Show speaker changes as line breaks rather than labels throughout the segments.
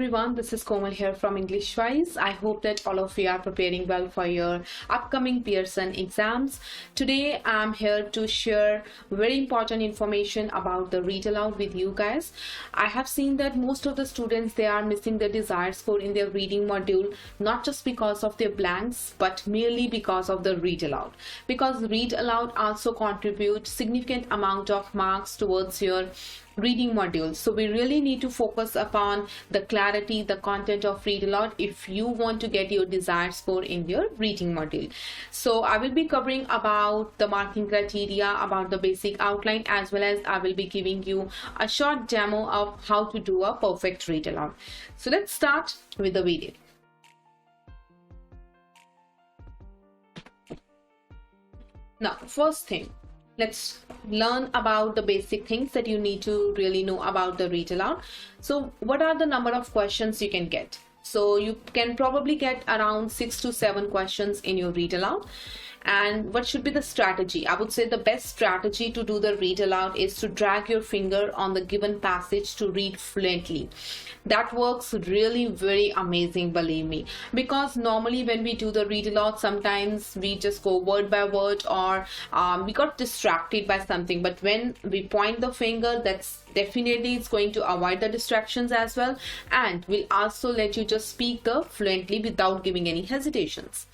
everyone, this is Komal here from EnglishWise. I hope that all of you are preparing well for your upcoming Pearson exams. Today I'm here to share very important information about the read aloud with you guys. I have seen that most of the students, they are missing the desired score in their reading module, not just because of their blanks but merely because of the read aloud. Because read aloud also contributes significant amount of marks towards your reading modules. So we really need to focus upon the clarity, the content of read aloud if you want to get your desired score in your reading module. So I will be covering about the marking criteria, about the basic outline, as well as I will be giving you a short demo of how to do a perfect read aloud. So let's start with the video. Now, first thing, let's learn about the basic things that you need to really know about the read aloud. So what are the number of questions you can get? So you can probably get around 6 to 7 questions in your read aloud. And what should be the strategy? I would say the best strategy to do the read aloud is to drag your finger on the given passage to read fluently. That works really very amazing, believe me, because normally when we do the read aloud, sometimes we just go word by word, or we got distracted by something. But when we point the finger, that's definitely it's going to avoid the distractions as well, and will also let you just speak the fluently without giving any hesitations.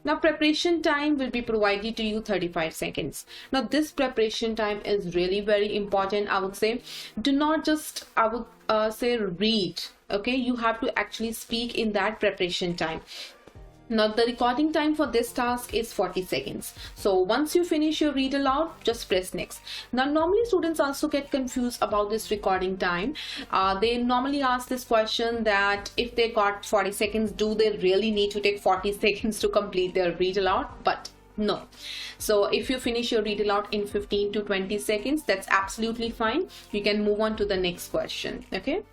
Now, preparation time will be provided to you 35 seconds. Now, this preparation time is really very important. I would say, do not just, I would say, read. Okay, you have to actually speak in that preparation time. Now, the recording time for this task is 40 seconds. So once you finish your read aloud, just press next. Now, normally students also get confused about this recording time. They normally ask this question that if they got 40 seconds, do they really need to take 40 seconds to complete their read aloud? But no. So if you finish your read aloud in 15 to 20 seconds, that's absolutely fine. You can move on to the next question. Okay.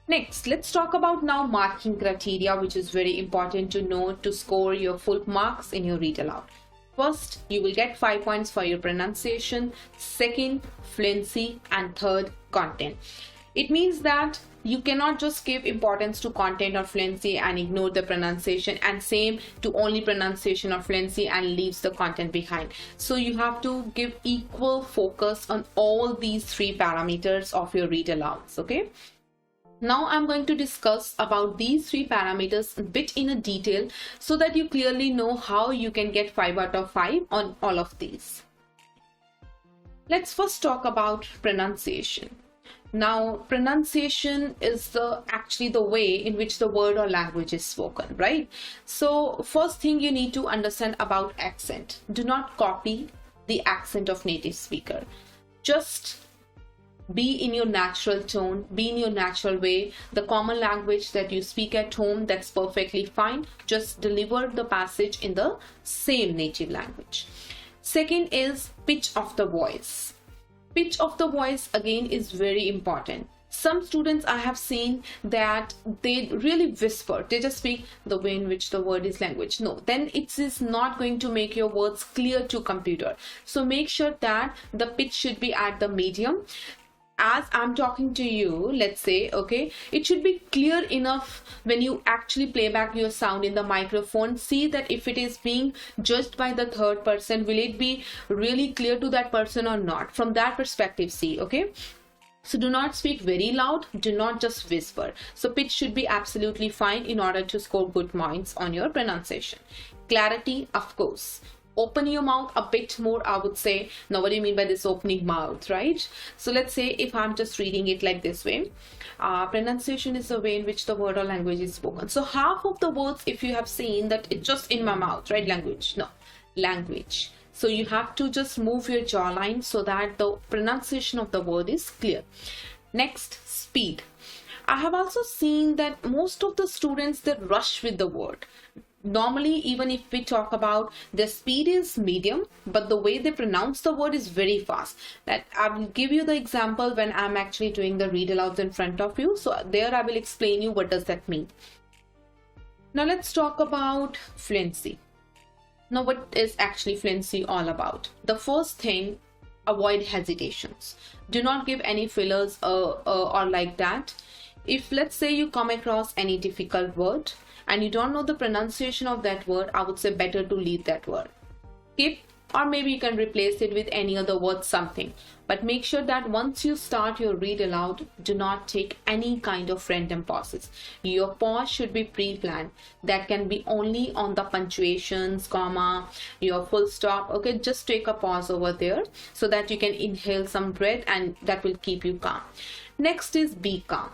Next, let's talk about now marking criteria, which is very important to know to score your full marks in your read aloud. First, you will get 5 points for your pronunciation, second, fluency, and third, content. It means that you cannot just give importance to content or fluency and ignore the pronunciation, and same to only pronunciation or fluency and leaves the content behind. So you have to give equal focus on all these 3 parameters of your read alouds, okay? Now I'm going to discuss about these 3 parameters a bit in a detail so that you clearly know how you can get 5 out of 5 on all of these. Let's first talk about pronunciation. Now, pronunciation is actually the way in which the word or language is spoken, right? So first thing you need to understand about accent. Do not copy the accent of native speaker. Just be in your natural tone, be in your natural way. The common language that you speak at home, that's perfectly fine. Just deliver the passage in the same native language. Second is pitch of the voice. Pitch of the voice again is very important. Some students I have seen that they really whisper, they just speak the way in which the word is language. No, then it is not going to make your words clear to computer. So make sure that the pitch should be at the medium. As I'm talking to you, let's say, okay, it should be clear enough when you actually play back your sound in the microphone. See that if it is being judged by the third person, will it be really clear to that person or not? From that perspective, see, okay? So do not speak very loud, do not just whisper. So pitch should be absolutely fine in order to score good points on your pronunciation. Clarity, of course. Open your mouth a bit more, I would say. Now, what do you mean by this opening mouth, right? So let's say if I'm just reading it like this way, pronunciation is the way in which the word or language is spoken. So half of the words, if you have seen that it's just in my mouth, right? Language, no, language. So you have to just move your jawline so that the pronunciation of the word is clear. Next, speed. I have also seen that most of the students, they rush with the word. Normally, even if we talk about the speed is medium, but the way they pronounce the word is very fast. That I will give you the example when I'm actually doing the read alouds in front of you. So there I will explain you what does that mean. Now let's talk about fluency. Now, what is actually fluency all about? The first thing, avoid hesitations. Do not give any fillers or like that. if let's say you come across any difficult word and you don't know the pronunciation of that word, I would say better to leave that word. Skip, or maybe you can replace it with any other word, something. But make sure that once you start your read aloud, do not take any kind of random pauses. Your pause should be pre-planned. That can be only on the punctuations, comma, your full stop. Okay, just take a pause over there so that you can inhale some breath, and that will keep you calm. Next is be calm.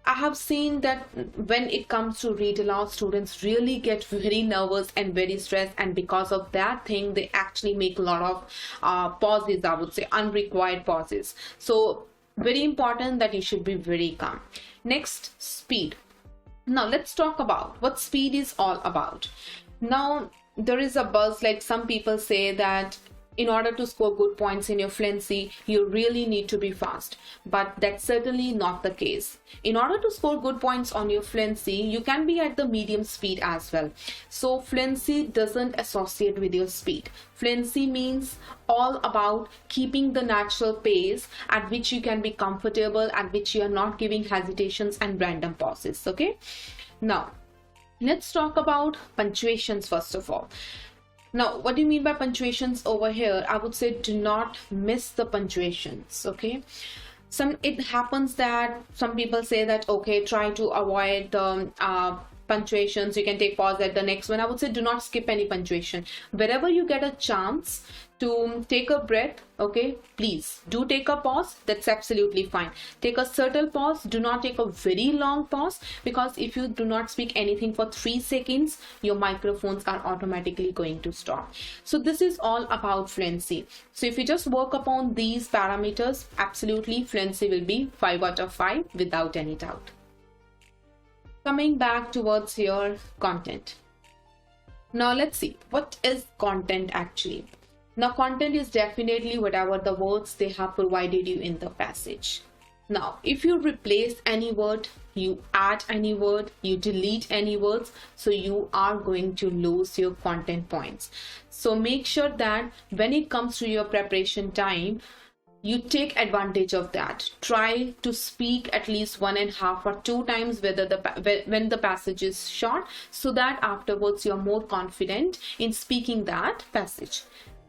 I have seen that when it comes to read aloud, students really get very nervous and very stressed, and because of that thing, they actually make a lot of pauses, I would say, unrequired pauses. So very important that you should be very calm. Next, speed. Now let's talk about what speed is all about. Now there is a buzz, like some people say that in order to score good points in your fluency, you really need to be fast, but that's certainly not the case. In order to score good points on your fluency, you can be at the medium speed as well. So fluency doesn't associate with your speed. Fluency means all about keeping the natural pace at which you can be comfortable, at which you are not giving hesitations and random pauses. Okay, now let's talk about punctuations first of all. Now, what do you mean by punctuations over here? I would say do not miss the punctuations, okay? It happens that some people say that, okay, try to avoid the punctuations. You can take pause at the next one. I would say do not skip any punctuation. Wherever you get a chance to take a breath, okay, please do take a pause. That's absolutely fine. Take a subtle pause. Do not take a very long pause, because if you do not speak anything for 3 seconds, your microphones are automatically going to stop. So this is all about fluency. So if you just work upon these parameters, absolutely fluency will be 5 out of 5 without any doubt. Coming back towards your content. Now let's see, what is content actually? Now content is definitely whatever the words they have provided you in the passage. Now if you replace any word, you add any word, you delete any words, so you are going to lose your content points. So make sure that when it comes to your preparation time, you take advantage of that. Try to speak at least 1.5 or 2 times when the passage is short, so that afterwards you're more confident in speaking that passage.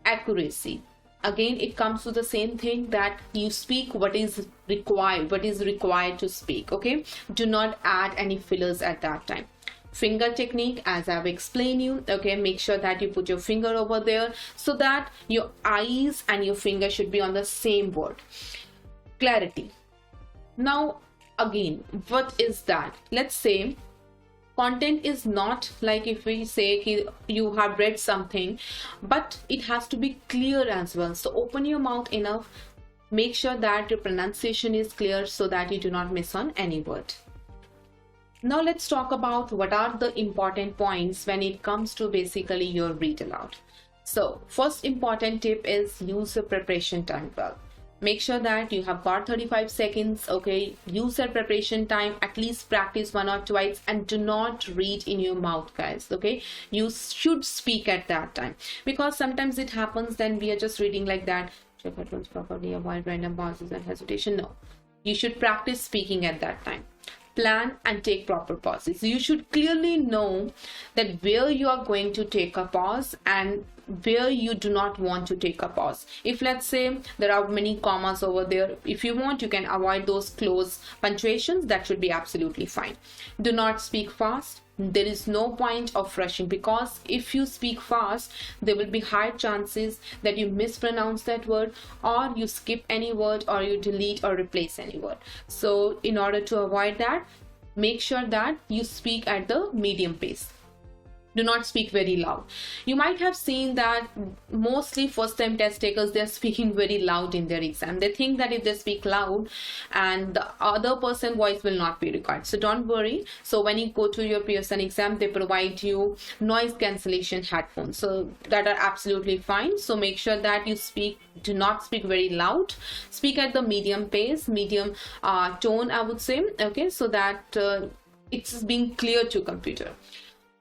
Accuracy. Again, it comes to the same thing, that you speak what is required to speak. Okay, do not add any fillers at that time. Finger technique, as I've explained you, okay, make sure that you put your finger over there so that your eyes and your finger should be on the same word. Clarity. Now again, what is that? Let's say content is not like if we say you have read something, but it has to be clear as well. So open your mouth enough, make sure that your pronunciation is clear so that you do not miss on any word. Now let's talk about what are the important points when it comes to basically your read aloud. So first important tip is use your preparation time well. Make sure that you have got 35 seconds, okay? Use your preparation time, at least practice 1 or twice, and do not read in your mouth, guys, okay? You should speak at that time, because sometimes it happens then we are just reading like that. Check utterance properly, avoid random pauses and hesitation. No, you should practice speaking at that time. Plan and take proper pauses. You should clearly know that where you are going to take a pause and where you do not want to take a pause. If let's say there are many commas over there, if you want, you can avoid those close punctuations. That should be absolutely fine. Do not speak fast. There is no point of rushing, because if you speak fast, there will be high chances that you mispronounce that word, or you skip any word, or you delete or replace any word. So in order to avoid that, make sure that you speak at the medium pace. Do not speak very loud. You might have seen that mostly first time test takers, they're speaking very loud in their exam. They think that if they speak loud and the other person's voice will not be required. So don't worry. So when you go to your Pearson exam, they provide you noise cancellation headphones, so that are absolutely fine. So make sure that you do not speak very loud. Speak at the medium pace, medium tone, I would say, okay, so that it's being clear to computer.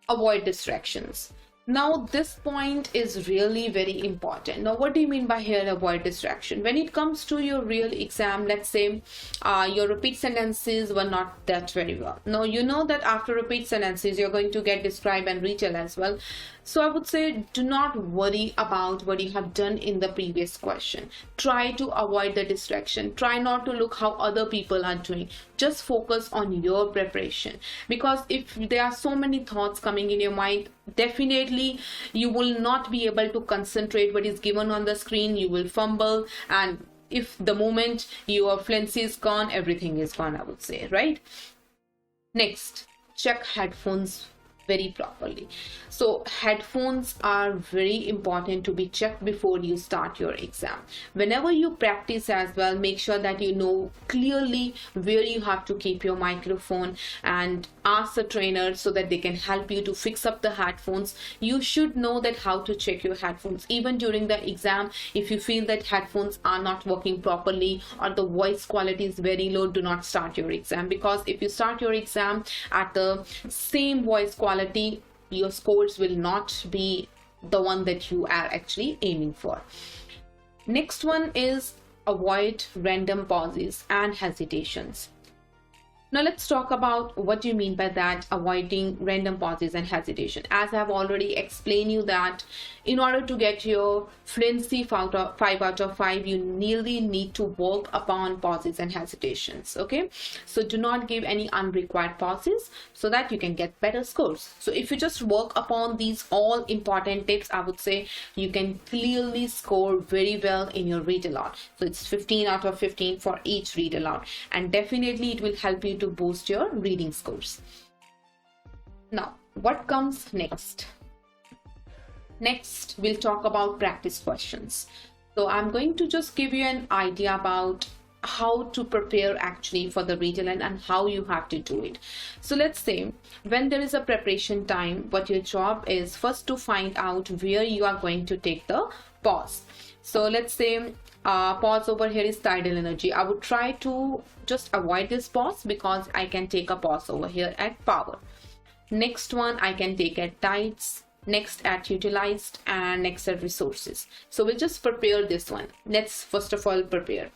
Avoid distractions. Now this point is really very important. Now what do you mean by here avoid distraction? When it comes to your real exam, let's say your repeat sentences were not that very well. Now you know that after repeat sentences you're going to get describe and retell as well. So I would say do not worry about what you have done in the previous question. Try to avoid the distraction. Try not to look how other people are doing. Just focus on your preparation, because if there are so many thoughts coming in your mind, definitely you will not be able to concentrate what is given on the screen. You will fumble, and if the moment your fluency is gone, everything is gone, I would say, right? Next, check headphones very properly. So headphones are very important to be checked before you start your exam. Whenever you practice as well, make sure that you know clearly where you have to keep your microphone, and ask the trainer so that they can help you to fix up the headphones. You should know that how to check your headphones even during the exam. If you feel that headphones are not working properly or the voice quality is very low, do not start your exam, because if you start your exam at the same voice quality, your scores will not be the one that you are actually aiming for. Next one is avoid random pauses and hesitations. Now let's talk about what do you mean by that, avoiding random pauses and hesitation. As I have already explained you that in order to get your fluency 5 out of 5, you really need to work upon pauses and hesitations. Okay, so do not give any unrequired pauses so that you can get better scores. So if you just work upon these all important tips, I would say you can clearly score very well in your read aloud. So it's 15 out of 15 for each read aloud, and definitely it will help you to boost your reading scores. Now what comes next? Next we'll talk about practice questions. So I'm going to just give you an idea about how to prepare actually for the read aloud and how you have to do it. So let's say when there is a preparation time, what your job is first to find out where you are going to take the pause. So let's say pause over here is tidal energy. I would try to just avoid this pause because I can take a pause over here at power. Next one I can take at tides, next at utilized, and next at resources. So we'll just prepare this one. Let's first of all prepare.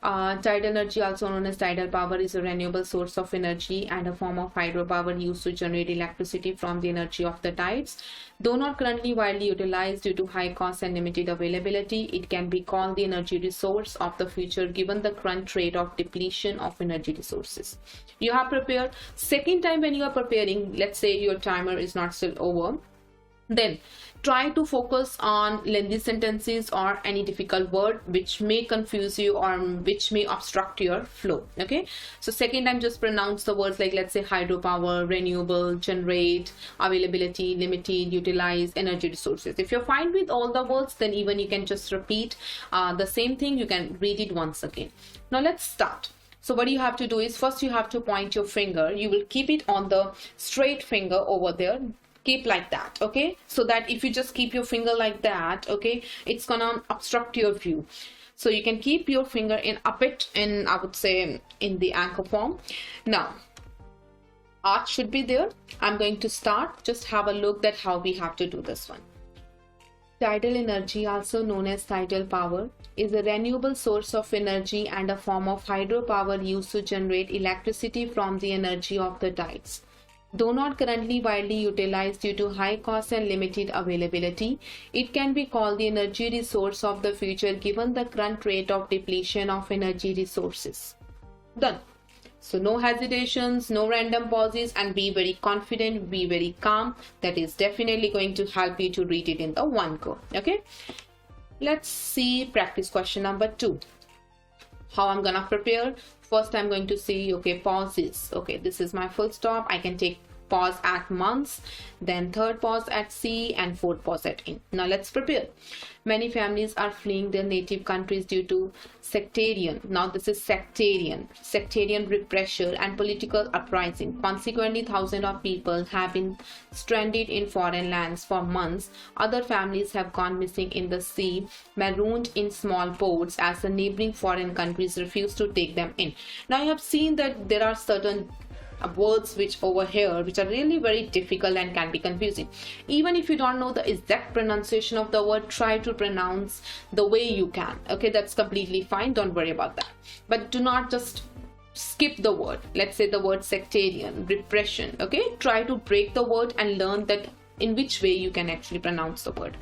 Tidal energy, also known as tidal power, is a renewable source of energy and a form of hydropower used to generate electricity from the energy of the tides. Though not currently widely utilized due to high cost and limited availability, it can be called the energy resource of the future given the current rate of depletion of energy resources. You have prepared. Second time when you are preparing, let's say your timer is not still over, then try to focus on lengthy sentences or any difficult word which may confuse you or which may obstruct your flow. Okay, so second time just pronounce the words like, let's say, hydropower, renewable, generate, availability, limited, utilize, energy resources. If you're fine with all the words, then even you can just repeat the same thing. You can read it once again. Now let's start. So what you have to do is first you have to point your finger. You will keep it on the straight finger over there. Keep like that, okay, so that if you just keep your finger like that, okay, it's gonna obstruct your view. So you can keep your finger in a bit in, I would say, in the anchor form. Now arch should be there. I'm going to start. Just have a look at how we have to do this one. Tidal energy, also known as tidal power, is a renewable source of energy and a form of hydropower used to generate electricity from the energy of the tides. Though not currently widely utilized due to high cost and limited availability, it can be called the energy resource of the future given the current rate of depletion of energy resources. Done. So no hesitations, no random pauses, and be very confident, be very calm. That is definitely going to help you to read it in the one go. Okay, let's see practice question number 2. How I'm gonna prepare. First I'm going to see, okay, pauses. Okay, this is my full stop. I can take pause at months, then third pause at sea, and fourth pause at in. Now let's prepare. Many families are fleeing their native countries due to sectarian, now this is sectarian repression and political uprising. Consequently, thousands of people have been stranded in foreign lands for months. Other families have gone missing in the sea, marooned in small ports as the neighboring foreign countries refuse to take them in. Now you have seen that there are certain words which over here which are really very difficult and can be confusing. Even if you don't know the exact pronunciation of the word, try to pronounce the way you can. Okay, that's completely fine, don't worry about that. But do not just skip the word. Let's say the word sectarian, repression. Okay, try to break the word and learn that in which way you can actually pronounce the word.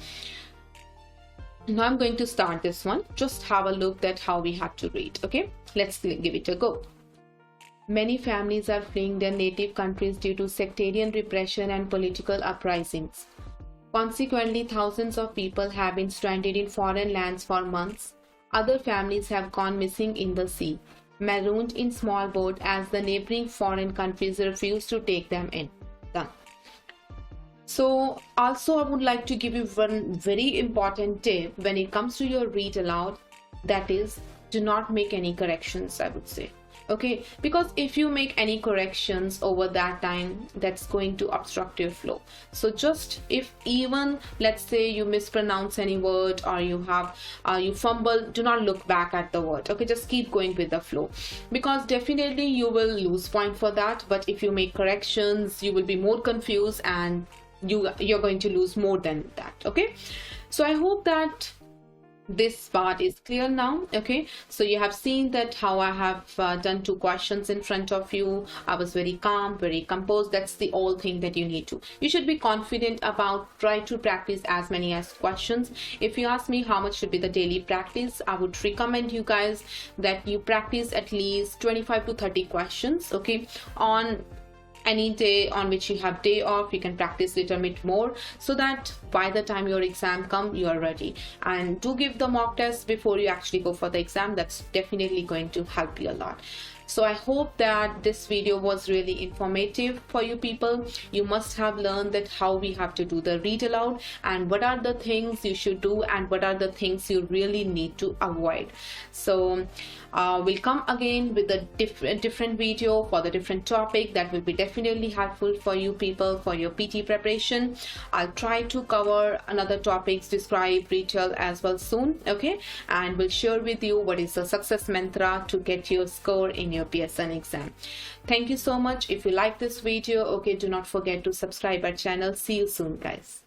Now I'm going to start this one. Just have a look at how we have to read. Okay, let's give it a go. Many families are fleeing their native countries due to sectarian repression and political uprisings. Consequently, thousands of people have been stranded in foreign lands for months. Other families have gone missing in the sea, marooned in small boats as the neighboring foreign countries refuse to take them in. Done. So also I would like to give you one very important tip when it comes to your read aloud, that is, do not make any corrections, I would say. Okay, because if you make any corrections over that time, that's going to obstruct your flow. So just if even let's say you mispronounce any word or you have you fumble, do not look back at the word. Okay, just keep going with the flow, because definitely you will lose point for that. But if you make corrections, you will be more confused and you're going to lose more than that. Okay, so I hope that this part is clear now. Okay, so you have seen that how I have done 2 questions in front of you. I was very calm, very composed. That's the whole thing that you need to. You should be confident about. Try to practice as many as questions. If you ask me how much should be the daily practice, I would recommend you guys that you practice at least 25 to 30 questions. Okay, on any day on which you have day off, you can practice a little bit more, so that by the time your exam comes, you are ready. And do give the mock test before you actually go for the exam. That's definitely going to help you a lot. So I hope that this video was really informative for you people. You must have learned that how we have to do the read aloud and what are the things you should do and what are the things you really need to avoid. So we'll come again with a different video for the different topic that will be definitely helpful for you people for your PT preparation. I'll try to cover another topics, describe, retell as well soon. Okay, and we'll share with you what is the success mantra to get your score in your PSN exam. Thank you so much. If you like this video, okay, do not forget to subscribe our channel. See you soon, guys.